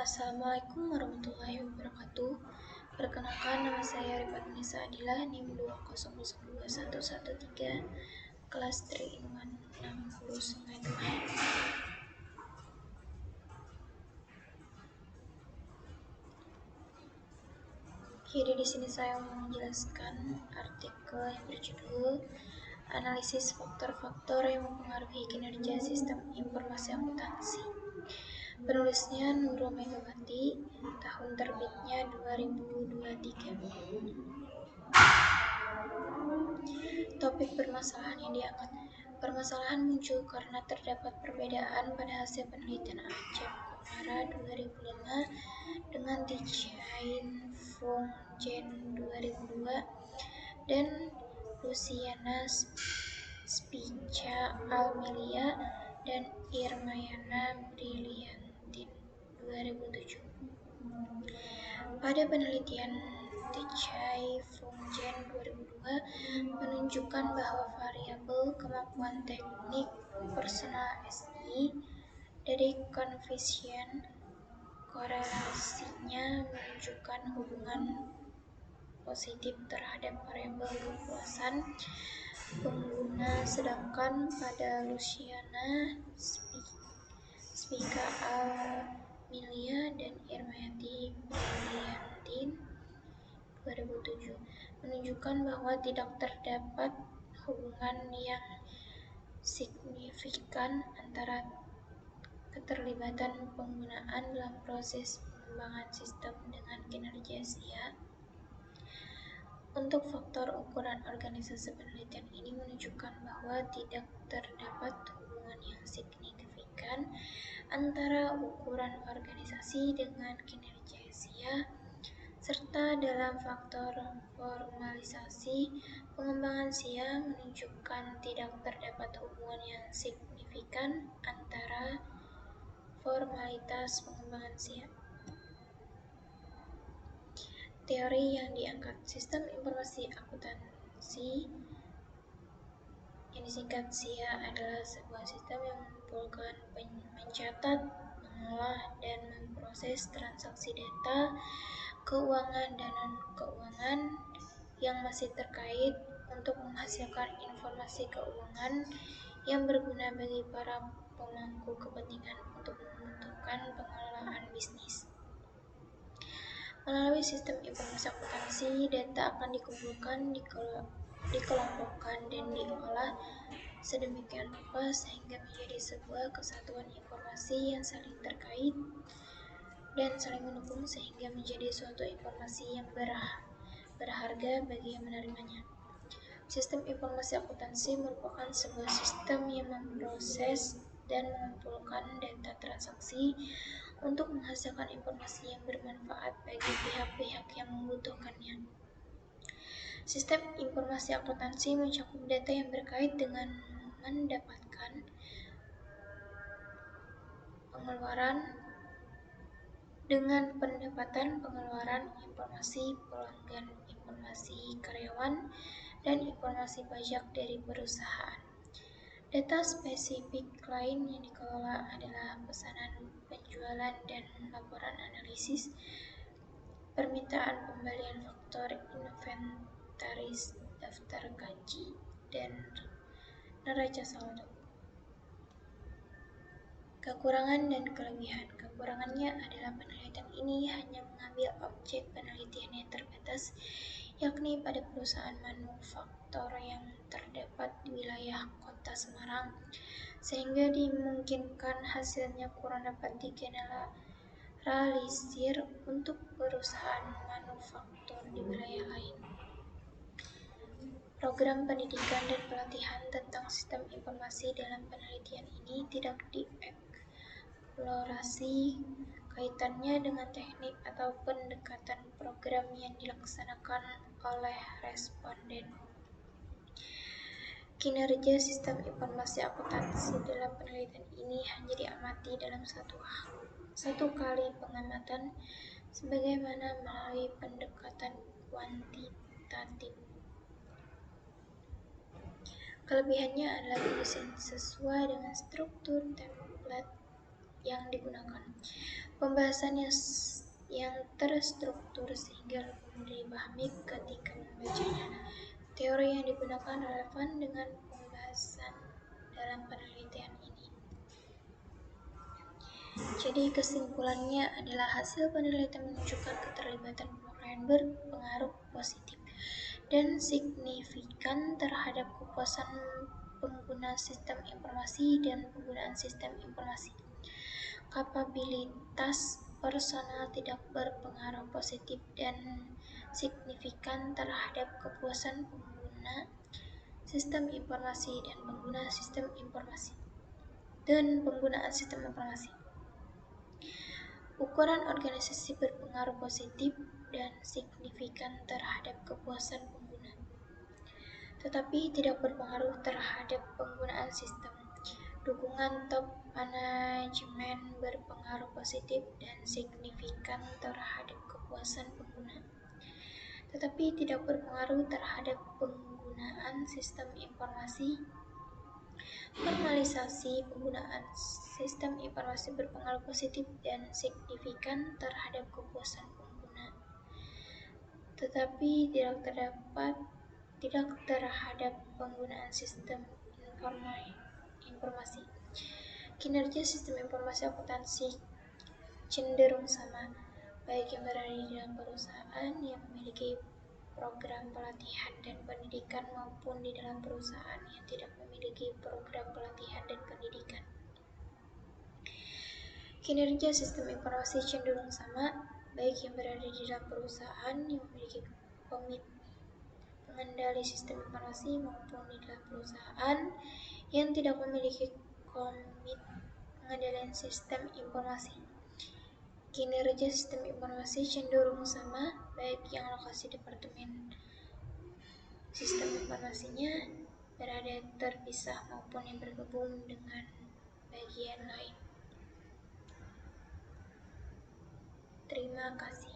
Assalamualaikum warahmatullahi wabarakatuh. Perkenalkan, nama saya Rifat Nisa Adilah, NIM 2002113, kelas 3-in-1 69. Jadi di sini saya mau menjelaskan artikel yang berjudul Analisis Faktor-faktor yang mempengaruhi kinerja sistem informasi akuntansi. Penulisnya Nurul Megawati, tahun terbitnya 2023. Topik permasalahan yang diangkat. Permasalahan muncul karena terdapat perbedaan pada hasil penelitian Acep Kumara 2005 dengan Tichain Fung Jen 2002 dan Luciana Spica Almilia dan Irmayana Briliantin 2007. Pada penelitian Tichai Fung Jen 2002 menunjukkan bahwa variabel kemampuan teknik personal SI dari koefisien korelasinya menunjukkan hubungan positif terhadap variabel kepuasan pengguna, sedangkan pada Luciana Spica Almilia dan Irmayati Briliantin 2007 menunjukkan bahwa tidak terdapat hubungan yang signifikan antara keterlibatan penggunaan dalam proses pengembangan sistem dengan kinerja SIA. Untuk faktor ukuran organisasi, penelitian ini menunjukkan bahwa tidak terdapat hubungan yang signifikan antara ukuran organisasi dengan kinerja SIA, serta dalam faktor formalisasi pengembangan SIA menunjukkan tidak terdapat hubungan yang signifikan antara formalitas pengembangan SIA. Teori yang diangkat. Sistem informasi akuntansi yang disingkat SIA adalah sebuah sistem yang mengumpulkan, mencatat, mengolah, dan memproses transaksi data keuangan dan non-keuangan yang masih terkait untuk menghasilkan informasi keuangan yang berguna bagi para pemangku kepentingan untuk membutuhkan pengelolaan bisnis. Melalui sistem informasi akuntansi, data akan dikumpulkan, dikelompokkan, dan diolah sedemikian rupa sehingga menjadi sebuah kesatuan informasi yang saling terkait dan saling mendukung sehingga menjadi suatu informasi yang berharga bagi yang menerimanya. Sistem informasi akuntansi merupakan sebuah sistem yang memproses dan mengumpulkan data transaksi untuk menghasilkan informasi yang bermanfaat bagi pihak-pihak yang membutuhkannya. Sistem informasi akuntansi mencakup data yang berkait dengan mendapatkan, pengeluaran, dengan pendapatan, pengeluaran, informasi pelanggan, informasi karyawan, dan informasi pajak dari perusahaan. Data spesifik lain yang dikelola adalah pesanan penjualan dan laporan analisis, permintaan pembelian faktor inventaris, daftar gaji, dan neraca saldo. Kekurangan dan kelebihan. Kekurangannya adalah penelitian ini hanya mengambil objek penelitian yang terbatas, yakni pada perusahaan manufaktur yang terdapat di wilayah Kota Semarang, sehingga dimungkinkan hasilnya kurang dapat digeneralisir untuk perusahaan manufaktur di wilayah lain. Program pendidikan dan pelatihan tentang sistem informasi dalam penelitian ini tidak dieksplorasi kaitannya dengan teknik atau pendekatan program yang dilaksanakan oleh responden. Kinerja sistem informasi akuntansi dalam penelitian ini hanya diamati dalam satu kali pengamatan, sebagaimana melalui pendekatan kuantitatif. Kelebihannya adalah mendesain sesuai dengan struktur template yang digunakan. Pembahasan yang terstruktur sehingga lebih mudah dipahami ketika membacanya. Teori yang digunakan relevan dengan pembahasan dalam penelitian ini. Jadi kesimpulannya adalah hasil penelitian menunjukkan keterlibatan pemakaian berpengaruh positif dan signifikan terhadap kepuasan pengguna sistem informasi dan penggunaan sistem informasi. Kapabilitas personal tidak berpengaruh positif dan signifikan terhadap kepuasan pengguna sistem informasi dan pengguna sistem informasi dan penggunaan sistem informasi. Ukuran organisasi berpengaruh positif dan signifikan terhadap kepuasan pengguna, tetapi tidak berpengaruh terhadap penggunaan sistem. Dukungan top manajemen berpengaruh positif dan signifikan terhadap kepuasan pengguna, tetapi tidak berpengaruh terhadap penggunaan sistem informasi. Formalisasi penggunaan sistem informasi berpengaruh positif dan signifikan terhadap kepuasan pengguna, tetapi tidak terhadap penggunaan sistem informasi. Kinerja sistem informasi akuntansi cenderung sama, baik yang berada di dalam perusahaan yang memiliki program pelatihan dan pendidikan maupun di dalam perusahaan yang tidak memiliki program pelatihan dan pendidikan. Kinerja sistem informasi cenderung sama, baik yang berada di dalam perusahaan yang memiliki komite pengendali sistem informasi maupun di dalam perusahaan yang tidak memiliki komite pengendalian sistem informasi. Kinerja sistem informasi cenderung sama, baik yang lokasi departemen sistem informasinya berada terpisah maupun yang bergabung dengan bagian lain. Terima kasih.